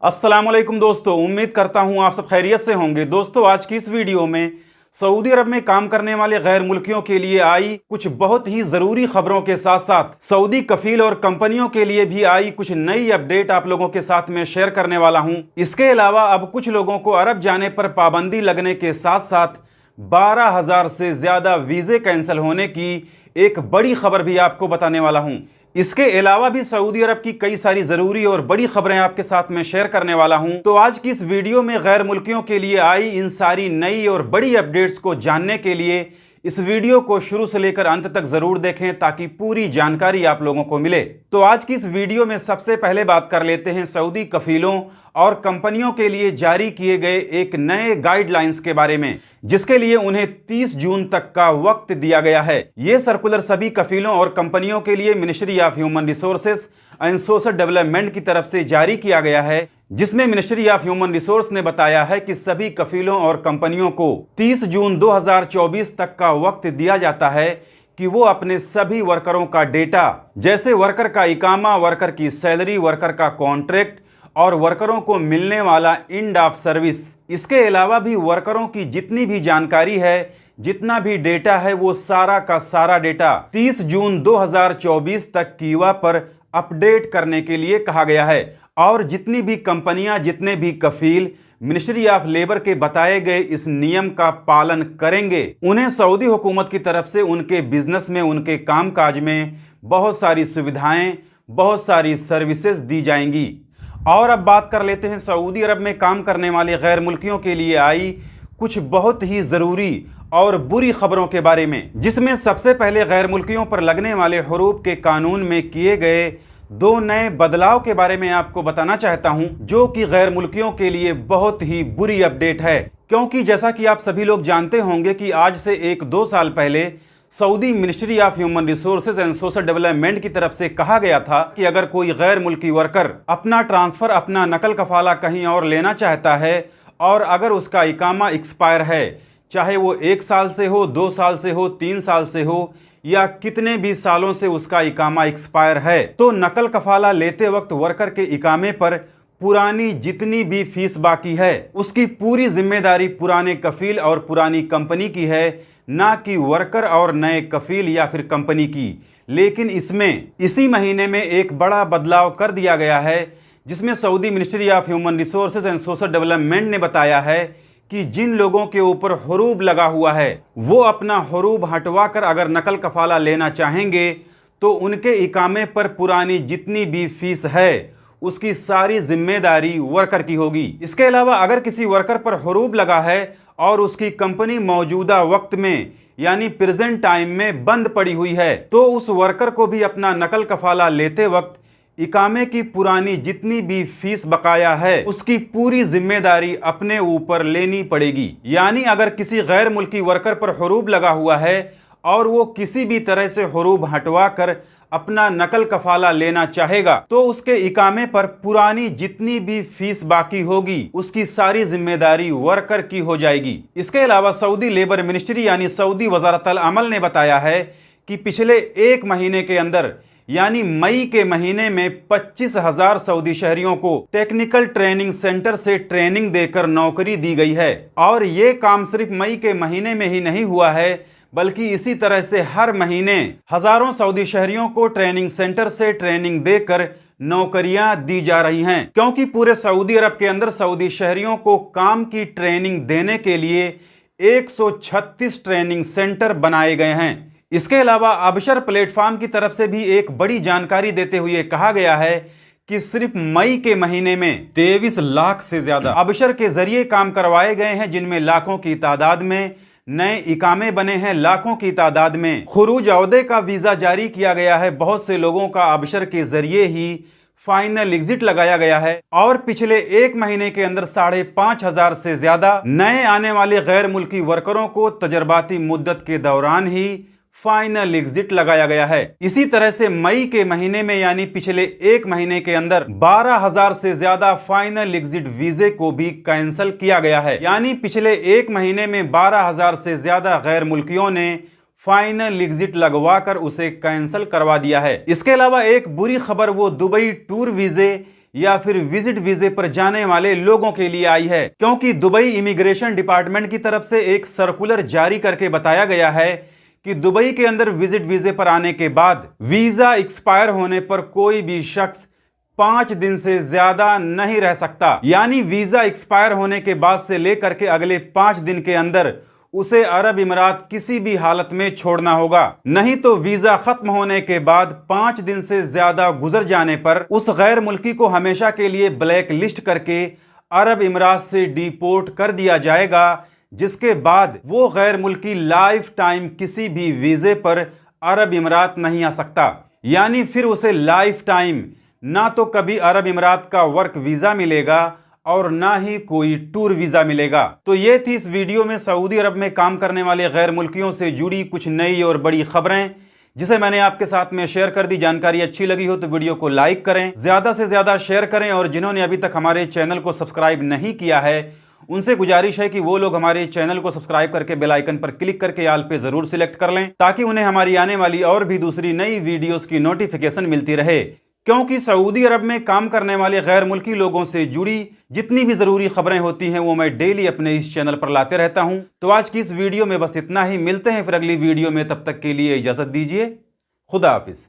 अस्सलामुअलैकुम दोस्तों, उम्मीद करता हूं आप सब खैरियत से होंगे। दोस्तों, आज की इस वीडियो में सऊदी अरब में काम करने वाले गैर मुल्कियों के लिए आई कुछ बहुत ही ज़रूरी खबरों के साथ साथ सऊदी कफील और कंपनियों के लिए भी आई कुछ नई अपडेट आप लोगों के साथ में शेयर करने वाला हूं। इसके अलावा अब कुछ लोगों को अरब जाने पर पाबंदी लगने के साथ साथ 12,000 से ज़्यादा वीज़े कैंसिल होने की एक बड़ी खबर भी आपको बताने वाला हूं। इसके अलावा भी सऊदी अरब की कई सारी जरूरी और बड़ी खबरें आपके साथ में शेयर करने वाला हूं। तो आज की इस वीडियो में गैर मुल्कियों के लिए आई इन सारी नई और बड़ी अपडेट्स को जानने के लिए इस वीडियो को शुरू से लेकर अंत तक जरूर देखें ताकि पूरी जानकारी आप लोगों को मिले। तो आज की इस वीडियो में सबसे पहले बात कर लेते हैं सऊदी कफीलों और कंपनियों के लिए जारी किए गए एक नए गाइडलाइंस के बारे में, जिसके लिए उन्हें 30 जून तक का वक्त दिया गया है। यह सर्कुलर सभी कफीलों और कंपनियों के लिए ministry of human resources and social development की तरफ से जारी किया गया है, जिसमें मिनिस्ट्री ऑफ ह्यूमन रिसोर्स ने बताया है कि सभी कफीलों और कंपनियों को 30 जून 2024 तक का वक्त दिया जाता है कि वो अपने सभी वर्करों का डेटा, जैसे वर्कर का इकामा, वर्कर की सैलरी, वर्कर का कॉन्ट्रैक्ट और वर्करों को मिलने वाला एंड ऑफ सर्विस, इसके अलावा भी वर्करों की जितनी भी जानकारी है, जितना भी डेटा है, वो सारा का सारा डेटा 30 जून 2024 तक कीवा पर अपडेट करने के लिए कहा गया है। और जितनी भी कंपनियां, जितने भी कफील मिनिस्ट्री ऑफ लेबर के बताए गए इस नियम का पालन करेंगे, उन्हें सऊदी हुकूमत की तरफ से उनके बिजनेस में, उनके कामकाज में बहुत सारी सुविधाएं, बहुत सारी सर्विसेज दी जाएंगी। और अब बात कर लेते हैं सऊदी अरब में काम करने वाले गैर मुल्कियों के लिए आई कुछ बहुत ही ज़रूरी और बुरी खबरों के बारे में, जिसमें सबसे पहले गैर मुल्कियों पर लगने वाले हुरूफ के कानून में किए गए 2 नए बदलाव के बारे में आपको बताना चाहता हूं, जो कि गैर मुल्कियों के लिए बहुत ही बुरी अपडेट है। क्योंकि जैसा कि आप सभी लोग जानते होंगे कि आज से 1-2 साल पहले Saudi ministry of human resources and social development की तरफ से कहा गया था कि अगर कोई गैर मुल्की वर्कर अपना ट्रांसफ़र, अपना नकल कफाला कहीं और लेना चाहता है और अगर उसका इकामा एक्सपायर है, चाहे वो 1 साल से हो, 2 साल से हो, 3 साल से हो या कितने भी सालों से उसका इकामा एक्सपायर है, तो नकल कफाला लेते वक्त वर्कर के इकामे पर पुरानी जितनी भी फीस बाकी है उसकी पूरी जिम्मेदारी पुराने कफील और पुरानी कंपनी की है, ना कि वर्कर और नए कफील या फिर कंपनी की। लेकिन इसमें इसी महीने में एक बड़ा बदलाव कर दिया गया है, जिसमें Saudi ministry of human resources and social development ने बताया है कि जिन लोगों के ऊपर हुरूब लगा हुआ है वो अपना हुरूब हटवाकर अगर नकल कफाला लेना चाहेंगे तो उनके इकामे पर पुरानी जितनी भी फीस है उसकी सारी जिम्मेदारी वर्कर की होगी। इसके अलावा अगर किसी वर्कर पर हुरूब लगा है और उसकी कंपनी मौजूदा वक्त में यानी प्रेजेंट टाइम में बंद पड़ी हुई है, तो उस वर्कर को भी अपना नकल कफाला लेते वक्त इकामे की पुरानी जितनी भी फीस बकाया है उसकी पूरी जिम्मेदारी अपने ऊपर लेनी पड़ेगी। यानी अगर किसी गैर मुल्की वर्कर पर हुरूब लगा हुआ है और वो किसी भी तरह से हुरूब हटवा कर अपना नकल कफाला लेना चाहेगा तो उसके इकामे पर पुरानी जितनी भी फीस बाकी होगी उसकी सारी जिम्मेदारी वर्कर की हो जाएगी। इसके अलावा सऊदी लेबर मिनिस्ट्री यानी सऊदी वजारतल अमल ने बताया है कि पिछले 1 महीने के अंदर यानी मई के महीने में 25,000 सऊदी शहरियों को टेक्निकल ट्रेनिंग सेंटर से ट्रेनिंग देकर नौकरी दी गई है। और ये काम सिर्फ मई के महीने में ही नहीं हुआ है, बल्कि इसी तरह से हर महीने हजारों सऊदी शहरियों को ट्रेनिंग सेंटर से ट्रेनिंग देकर नौकरियां दी जा रही हैं। क्योंकि पूरे सऊदी अरब के अंदर सऊदी शहरियों को काम की ट्रेनिंग देने के लिए 136 ट्रेनिंग सेंटर बनाए गए हैं। इसके अलावा अबशर प्लेटफॉर्म की तरफ से भी एक बड़ी जानकारी देते हुए कहा गया है कि सिर्फ मई के महीने में 23 लाख से ज्यादा अबशर के जरिए काम करवाए गए हैं, जिनमें लाखों की तादाद में नए इकामे बने हैं, लाखों की तादाद में खुरूज औहदे का वीजा जारी किया गया है। बहुत से लोगों का अबशर के जरिए ही फाइनल एग्जिट लगाया गया है और पिछले 1 महीने के अंदर 5,500 से ज्यादा नए आने वाले गैर मुल्की वर्करों को तजर्बाती मुद्दत के दौरान ही फाइनल एग्जिट लगाया गया है। इसी तरह से मई के महीने में यानी पिछले 1 महीने के अंदर 12,000 से ज्यादा फाइनल एग्जिट वीजे को भी कैंसिल किया गया है। यानी पिछले 1 महीने में 12,000 से ज्यादा गैर मुल्कियों ने फाइनल एग्जिट लगवाकर उसे कैंसिल करवा दिया है। इसके अलावा एक बुरी खबर वो दुबई टूर वीजे या फिर विजिट वीजे पर जाने वाले लोगों के लिए आई है, क्योंकि दुबई इमिग्रेशन डिपार्टमेंट की तरफ से एक सर्कुलर जारी करके बताया गया है कि दुबई के अंदर विजिट वीजे पर आने के बाद वीजा एक्सपायर होने पर कोई भी शख्स 5 दिन से ज्यादा नहीं रह सकता। यानी वीजा एक्सपायर होने के बाद से लेकर के अगले 5 दिन के अंदर उसे अरब इमारात किसी भी हालत में छोड़ना होगा, नहीं तो वीजा खत्म होने के बाद 5 दिन से ज्यादा गुजर जाने पर उस गैर मुल्की को हमेशा के लिए ब्लैक लिस्ट करके अरब इमारात से डिपोर्ट कर दिया जाएगा, जिसके बाद वो गैर मुल्की लाइफ टाइम किसी भी वीजे पर अरब इमारात नहीं आ सकता। यानी फिर उसे लाइफ टाइम ना तो कभी अरब इमारात का वर्क वीजा मिलेगा और ना ही कोई टूर वीजा मिलेगा। तो ये थी इस वीडियो में सऊदी अरब में काम करने वाले गैर मुल्कियों से जुड़ी कुछ नई और बड़ी खबरें, जिसे मैंने आपके साथ में शेयर कर दी। जानकारी अच्छी लगी हो तो वीडियो को लाइक करें, ज्यादा से ज्यादा शेयर करें, और जिन्होंने अभी तक हमारे चैनल को सब्सक्राइब नहीं किया है उनसे गुजारिश है कि वो लोग हमारे चैनल को सब्सक्राइब करके बेल आइकन पर क्लिक करके ऑल पे जरूर सिलेक्ट कर लें, ताकि उन्हें हमारी आने वाली और भी दूसरी नई वीडियोस की नोटिफिकेशन मिलती रहे। क्योंकि सऊदी अरब में काम करने वाले गैर मुल्की लोगों से जुड़ी जितनी भी जरूरी खबरें होती हैं वो मैं डेली अपने इस चैनल पर लाते रहता हूं। तो आज की इस वीडियो में बस इतना ही। मिलते हैं फिर अगली वीडियो में, तब तक के लिए इजाजत दीजिए। खुदा हाफिज।